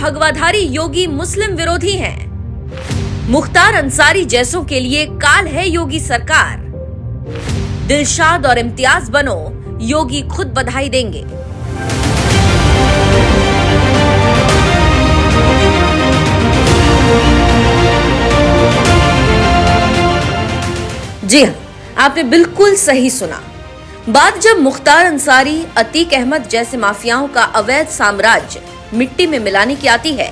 भगवाधारी योगी मुस्लिम विरोधी हैं। मुख्तार अंसारी जैसों के लिए काल है योगी सरकार। दिलशाद और इम्तियाज बनो, योगी खुद बधाई देंगे। जी हां, आपने बिल्कुल सही सुना। बात जब मुख्तार अंसारी, अतीक अहमद जैसे माफियाओं का अवैध साम्राज्य मिट्टी में मिलाने की आती है,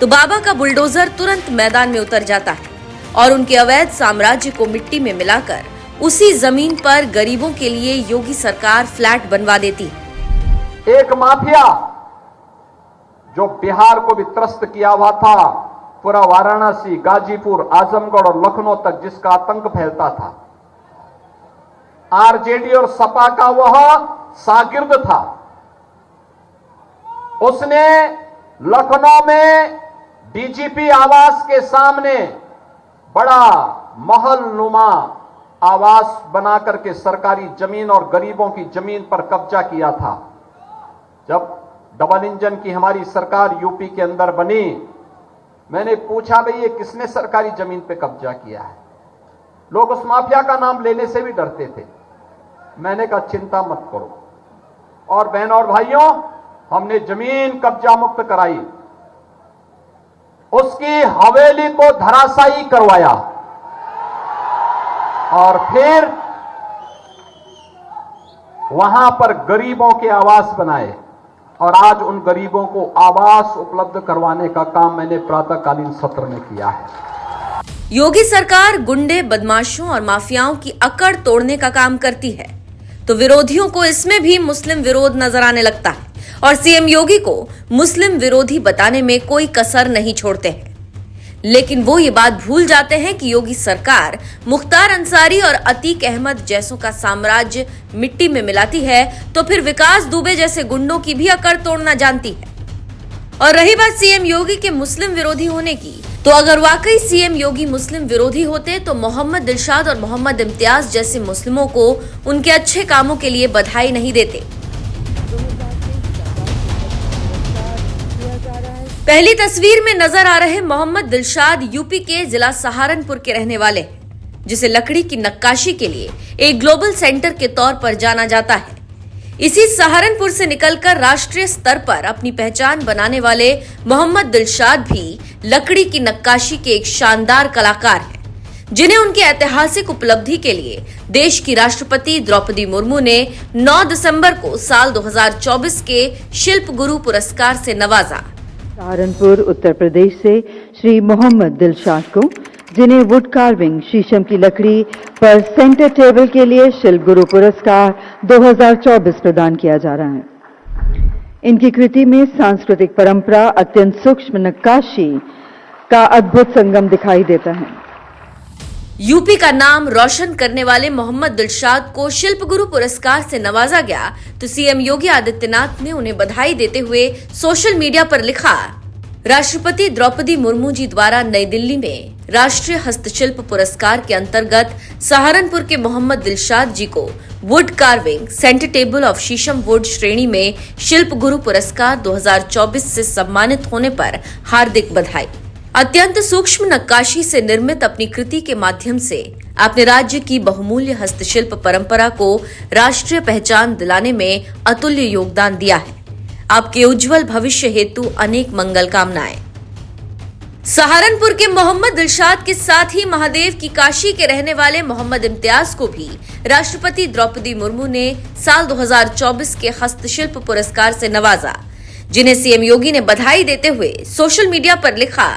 तो बाबा का बुलडोजर तुरंत मैदान में उतर जाता है और उनके अवैध साम्राज्य को मिट्टी में मिलाकर उसी जमीन पर गरीबों के लिए योगी सरकार फ्लैट बनवा देती है। एक माफिया जो बिहार को भी त्रस्त किया हुआ था, पूरा वाराणसी, गाजीपुर, आजमगढ़ और लखनऊ तक जिसका आतंक फैलता था, आरजेडी और सपा का वह शागिर्द था। उसने लखनऊ में डीजीपी आवास के सामने बड़ा महल नुमा आवास बनाकर के सरकारी जमीन और गरीबों की जमीन पर कब्जा किया था। जब डबल इंजन की हमारी सरकार यूपी के अंदर बनी, मैंने पूछा भाई ये किसने सरकारी जमीन पे कब्जा किया है? लोग उस माफिया का नाम लेने से भी डरते थे। मैंने कहा चिंता मत करो, और बहनों और भाइयों, हमने जमीन कब्जा मुक्त कराई, उसकी हवेली को धराशायी करवाया और फिर वहां पर गरीबों के आवास बनाए, और आज उन गरीबों को आवास उपलब्ध करवाने का काम मैंने प्रातःकालीन सत्र में किया है। योगी सरकार गुंडे, बदमाशों और माफियाओं की अकड़ तोड़ने का काम करती है, तो विरोधियों को इसमें भी मुस्लिम विरोध नजर आने लगता है और सीएम योगी को मुस्लिम विरोधी बताने में कोई कसर नहीं छोड़ते हैं। लेकिन वो ये बात भूल जाते हैं कि योगी सरकार मुख्तार अंसारी और अतीक अहमद जैसों का साम्राज्य मिट्टी में मिलाती है, तो फिर विकास दुबे जैसे गुंडों की भी अकड़ तोड़ना जानती है। और रही बात सीएम योगी के मुस्लिम विरोधी होने की, तो अगर वाकई सीएम योगी मुस्लिम विरोधी होते तो मोहम्मद दिलशाद और मोहम्मद इम्तियाज जैसे मुस्लिमों को उनके अच्छे कामों के लिए बधाई नहीं देते। पहली तस्वीर में नजर आ रहे मोहम्मद दिलशाद यूपी के जिला सहारनपुर के रहने वाले हैं, जिसे लकड़ी की नक्काशी के लिए एक ग्लोबल सेंटर के तौर पर जाना जाता है। इसी सहारनपुर से निकलकर राष्ट्रीय स्तर पर अपनी पहचान बनाने वाले मोहम्मद दिलशाद भी लकड़ी की नक्काशी के एक शानदार कलाकार हैं, जिन्हें उनकी ऐतिहासिक उपलब्धि के लिए देश की राष्ट्रपति द्रौपदी मुर्मू ने 9 दिसंबर को साल 2024 के शिल्प गुरु पुरस्कार से नवाजा। सहारनपुर उत्तर प्रदेश से श्री मोहम्मद दिलशाद को, जिन्हें वुड कार्विंग शीशम की लकड़ी पर सेंटर टेबल के लिए शिल्प गुरु पुरस्कार 2024 प्रदान किया जा रहा है। इनकी कृति में सांस्कृतिक परंपरा, अत्यंत सूक्ष्म नक्काशी का अद्भुत संगम दिखाई देता है। यूपी का नाम रोशन करने वाले मोहम्मद दिलशाद को शिल्प गुरु पुरस्कार से नवाजा गया, तो सीएम योगी आदित्यनाथ ने उन्हें बधाई देते हुए सोशल मीडिया पर लिखा, राष्ट्रपति द्रौपदी मुर्मू जी द्वारा नई दिल्ली में राष्ट्रीय हस्तशिल्प पुरस्कार के अंतर्गत सहारनपुर के मोहम्मद दिलशाद जी को wood carving centre table of शीशम वुड श्रेणी में शिल्प गुरु पुरस्कार 2024 से सम्मानित होने पर हार्दिक बधाई। अत्यंत सूक्ष्म नक्काशी से निर्मित अपनी कृति के माध्यम से आपने राज्य की बहुमूल्य हस्तशिल्प परंपरा को राष्ट्रीय पहचान दिलाने में अतुल्य योगदान दिया है। आपके उज्जवल भविष्य हेतु अनेक मंगल कामनाएं। सहारनपुर के मोहम्मद दिलशाद के साथ ही महादेव की काशी के रहने वाले मोहम्मद इम्तियाज को भी राष्ट्रपति द्रौपदी मुर्मू ने साल 2024 के हस्तशिल्प पुरस्कार से नवाजा, जिन्हें सीएम योगी ने बधाई देते हुए सोशल मीडिया पर लिखा,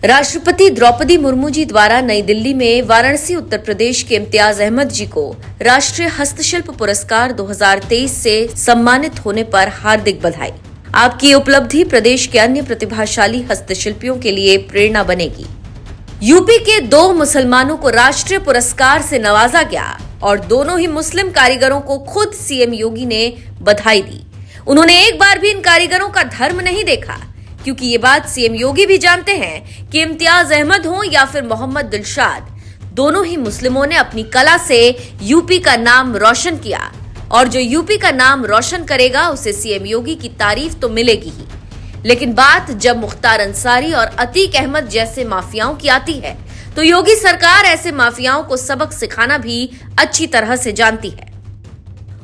राष्ट्रपति द्रौपदी मुर्मू जी द्वारा नई दिल्ली में वाराणसी उत्तर प्रदेश के इम्तियाज अहमद जी को राष्ट्रीय हस्तशिल्प पुरस्कार 2023 से सम्मानित होने पर हार्दिक बधाई। आपकी उपलब्धि प्रदेश के अन्य प्रतिभाशाली हस्तशिल्पियों के लिए प्रेरणा बनेगी। यूपी के 2 मुसलमानों को राष्ट्रीय पुरस्कार से नवाजा गया और दोनों ही मुस्लिम कारीगरों को खुद सीएम योगी ने बधाई दी। उन्होंने एक बार भी इन कारीगरों का धर्म नहीं देखा, क्योंकि ये बात सीएम योगी भी जानते हैं कि इम्तियाज अहमद हो या फिर मोहम्मद दिलशाद, दोनों ही मुस्लिमों ने अपनी कला से यूपी का नाम रोशन किया, और जो यूपी का नाम रोशन करेगा उसे सीएम योगी की तारीफ तो मिलेगी ही, लेकिन बात जब मुख्तार अंसारी और अतीक अहमद जैसे माफियाओं की आती है तो योगी सरकार ऐसे माफियाओं को सबक सिखाना भी अच्छी तरह से जानती है।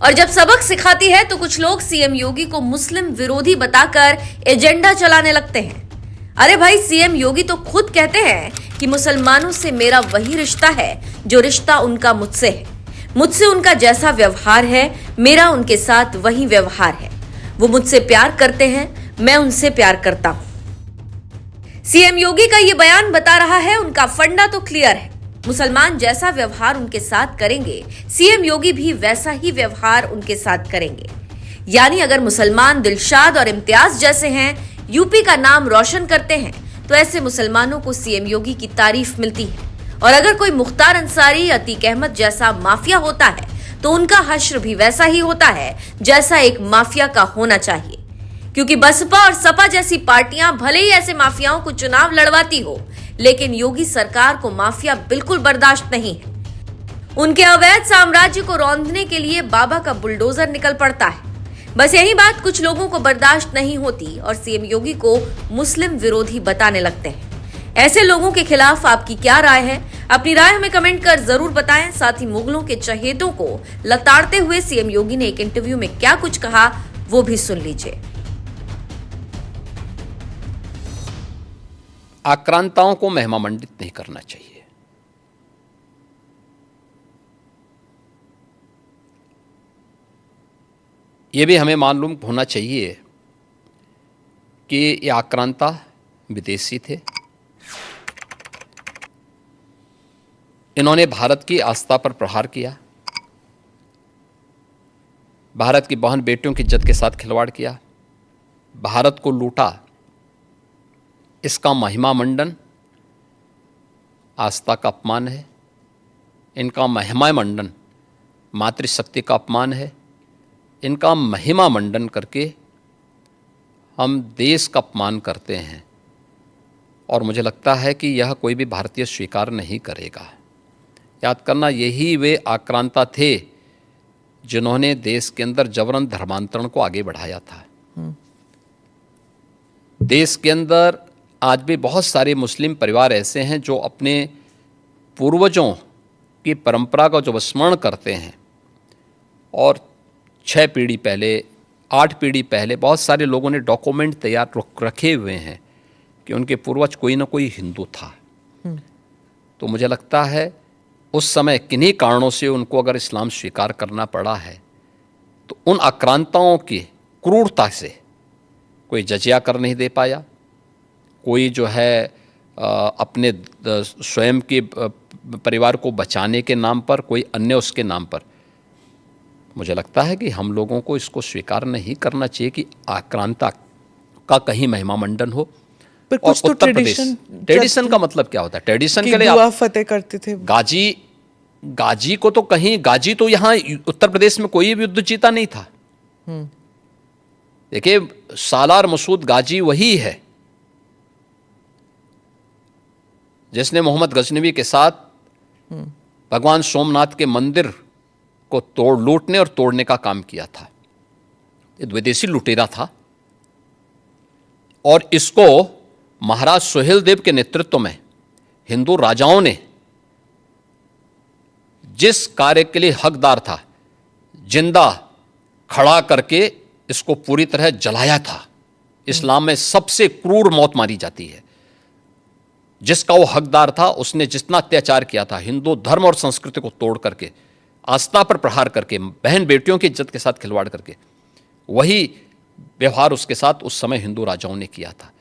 और जब सबक सिखाती है तो कुछ लोग सीएम योगी को मुस्लिम विरोधी बताकर एजेंडा चलाने लगते हैं। अरे भाई, सीएम योगी तो खुद कहते हैं कि मुसलमानों से मेरा वही रिश्ता है जो रिश्ता उनका मुझसे है। मुझसे उनका जैसा व्यवहार है, मेरा उनके साथ वही व्यवहार है। वो मुझसे प्यार करते हैं, मैं उनसे प्यार करता हूं। सीएम योगी का ये बयान बता रहा है उनका फंडा तो क्लियर है। मुसलमान जैसा व्यवहार उनके साथ करेंगे, सीएम योगी भी वैसा ही व्यवहार उनके साथ करेंगे। यानी अगर मुसलमान दिलशाद और इम्तियाज जैसे हैं, यूपी का नाम रोशन करते हैं, तो ऐसे मुसलमानों को सीएम योगी की तारीफ मिलती है। और अगर कोई मुख्तार अंसारी, अतीक अहमद जैसा माफिया होता है तो उनका हश्र भी वैसा ही होता है जैसा एक माफिया का होना चाहिए। क्योंकि बसपा और सपा जैसी पार्टियां भले ही ऐसे माफियाओं को चुनाव लड़वाती हो, लेकिन योगी सरकार को माफिया बिल्कुल बर्दाश्त नहीं है। उनके अवैध साम्राज्य को रौंदने के लिए बाबा का बुलडोजर निकल पड़ता है। बस यही बात कुछ लोगों को बर्दाश्त नहीं होती और सीएम योगी को मुस्लिम विरोधी बताने लगते हैं। ऐसे लोगों के खिलाफ आपकी क्या राय है? अपनी राय हमें कमेंट कर जरूर बताएं। साथ ही मुगलों के चहेतों को लताड़ते हुए सीएम योगी ने एक इंटरव्यू में क्या कुछ कहा, वो भी सुन लीजिए। आक्रांताओं को महिमामंडित नहीं करना चाहिए। यह भी हमें मालूम होना चाहिए कि ये आक्रांता विदेशी थे। इन्होंने भारत की आस्था पर प्रहार किया, भारत की बहन बेटियों की इज्जत के साथ खिलवाड़ किया, भारत को लूटा। इसका महिमा मंडन आस्था का अपमान है। इनका महिमा मंडन मातृशक्ति का अपमान है। इनका महिमा मंडन करके हम देश का अपमान करते हैं और मुझे लगता है कि यह कोई भी भारतीय स्वीकार नहीं करेगा। याद करना, यही वे आक्रांता थे जिन्होंने देश के अंदर जबरन धर्मांतरण को आगे बढ़ाया था। देश के अंदर आज भी बहुत सारे मुस्लिम परिवार ऐसे हैं जो अपने पूर्वजों की परंपरा का जो स्मरण करते हैं और 6 पीढ़ी पहले, 8 पीढ़ी पहले बहुत सारे लोगों ने डॉक्यूमेंट तैयार रखे हुए हैं कि उनके पूर्वज कोई ना कोई हिंदू था। तो मुझे लगता है उस समय किन्हीं कारणों से उनको अगर इस्लाम स्वीकार करना पड़ा है तो उन आक्रांताओं की क्रूरता से कोई जजिया कर नहीं दे पाया। कोई जो है अपने स्वयं के परिवार को बचाने के नाम पर, कोई अन्य उसके नाम पर। मुझे लगता है कि हम लोगों को इसको स्वीकार नहीं करना चाहिए कि आक्रांता का कहीं महिमा मंडन हो। पर कुछ तो ट्रेडिशन का मतलब क्या होता है? ट्रेडिशन के लिए आप फतेह करते थे। गाजी को तो कहीं, गाजी तो यहाँ उत्तर प्रदेश में कोई भी युद्ध जीता नहीं था। देखिए, सालार मसूद गाजी वही है जिसने मोहम्मद गजनवी के साथ भगवान सोमनाथ के मंदिर को लूटने और तोड़ने का काम किया था। ये विदेशी लुटेरा था और इसको महाराज सुहेलदेव के नेतृत्व में हिंदू राजाओं ने जिस कार्य के लिए हकदार था, जिंदा खड़ा करके इसको पूरी तरह जलाया था। इस्लाम में सबसे क्रूर मौत मारी जाती है। जिसका वो हकदार था उसने जितना अत्याचार किया था, हिंदू धर्म और संस्कृति को तोड़ करके, आस्था पर प्रहार करके, बहन बेटियों की इज्जत के साथ खिलवाड़ करके, वही व्यवहार उसके साथ उस समय हिंदू राजाओं ने किया था।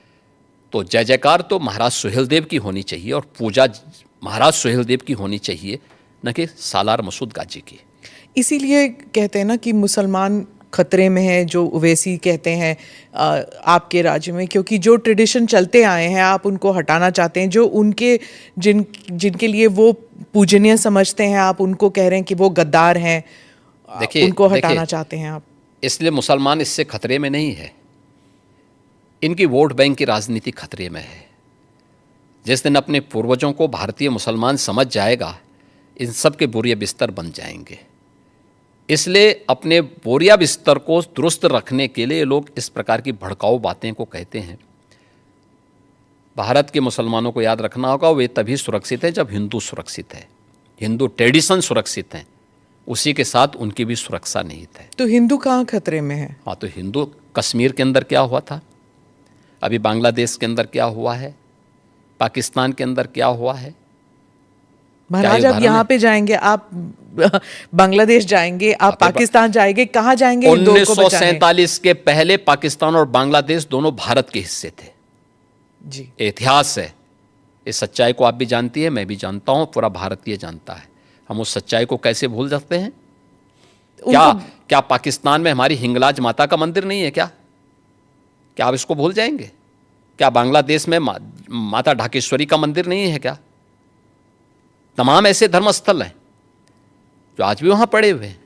तो जय जयकार तो महाराज सुहेलदेव की होनी चाहिए और पूजा महाराज सुहेलदेव की होनी चाहिए, न कि सालार मसूद गाजी की। इसीलिए कहते हैं ना कि मुसलमान खतरे में है, जो ओवैसी कहते हैं आपके राज्य में, क्योंकि जो ट्रेडिशन चलते आए हैं आप उनको हटाना चाहते हैं। जो उनके जिनके लिए वो पूजनीय समझते हैं आप उनको कह रहे हैं कि वो गद्दार हैं, उनको हटाना चाहते हैं आप। इसलिए मुसलमान इससे खतरे में नहीं है, इनकी वोट बैंक की राजनीति खतरे में है। जिस दिन अपने पूर्वजों को भारतीय मुसलमान समझ जाएगा, इन सब के बुरे बिस्तर बन जाएंगे। इसलिए अपने बोरिया बिस्तर को दुरुस्त रखने के लिए लोग इस प्रकार की भड़काऊ बातें को कहते हैं। भारत के मुसलमानों को याद रखना होगा, वे तभी सुरक्षित हैं जब हिंदू सुरक्षित है, हिंदू ट्रेडिशन सुरक्षित हैं, उसी के साथ उनकी भी सुरक्षा निहित है। तो हिंदू कहाँ खतरे में है? हाँ, तो हिंदू कश्मीर के अंदर क्या हुआ था, अभी बांग्लादेश के अंदर क्या हुआ है, पाकिस्तान के अंदर क्या हुआ है। महाराज आप यहाँ पे जाएंगे, आप बांग्लादेश जाएंगे, आप पाकिस्तान जाएंगे, कहाँ जाएंगे? 1947 के पहले पाकिस्तान और बांग्लादेश दोनों भारत के हिस्से थे जी। इतिहास है, इस सच्चाई को आप भी जानती है, मैं भी जानता हूं, पूरा भारतीय जानता है। हम उस सच्चाई को कैसे भूल सकते हैं? क्या पाकिस्तान में हमारी हिंगलाज माता का मंदिर नहीं है क्या आप इसको भूल जाएंगे? क्या बांग्लादेश में माता ढाकेश्वरी का मंदिर नहीं है क्या? तमाम ऐसे धर्मस्थल हैं जो आज भी वहां पड़े हुए हैं।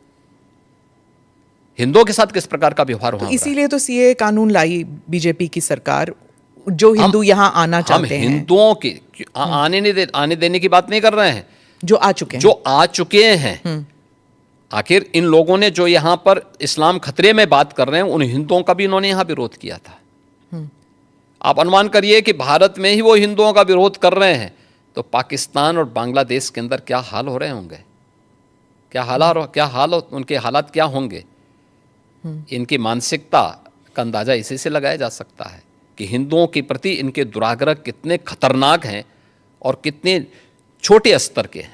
हिंदुओं के साथ किस प्रकार का व्यवहार वहां हो रहा है? इसीलिए तो सीए कानून लाई बीजेपी की सरकार, जो हिंदू यहाँ आना चाहते हैं। हम हिंदुओं के आने देने की बात नहीं कर रहे हैं, जो आ चुके हैं, जो आ चुके हैं। आखिर इन लोगों ने जो यहाँ पर इस्लाम खतरे में बात कर रहे हैं, उन हिंदुओं का भी इन्होंने यहाँ विरोध किया था। आप अनुमान करिए कि भारत में ही वो हिंदुओं का विरोध कर रहे हैं, तो पाकिस्तान और बांग्लादेश के अंदर क्या हाल हो रहे होंगे, उनके हालात क्या होंगे। इनकी मानसिकता का अंदाजा इसी से लगाया जा सकता है कि हिंदुओं के प्रति इनके दुराग्रह कितने खतरनाक हैं और कितने छोटे स्तर के हैं।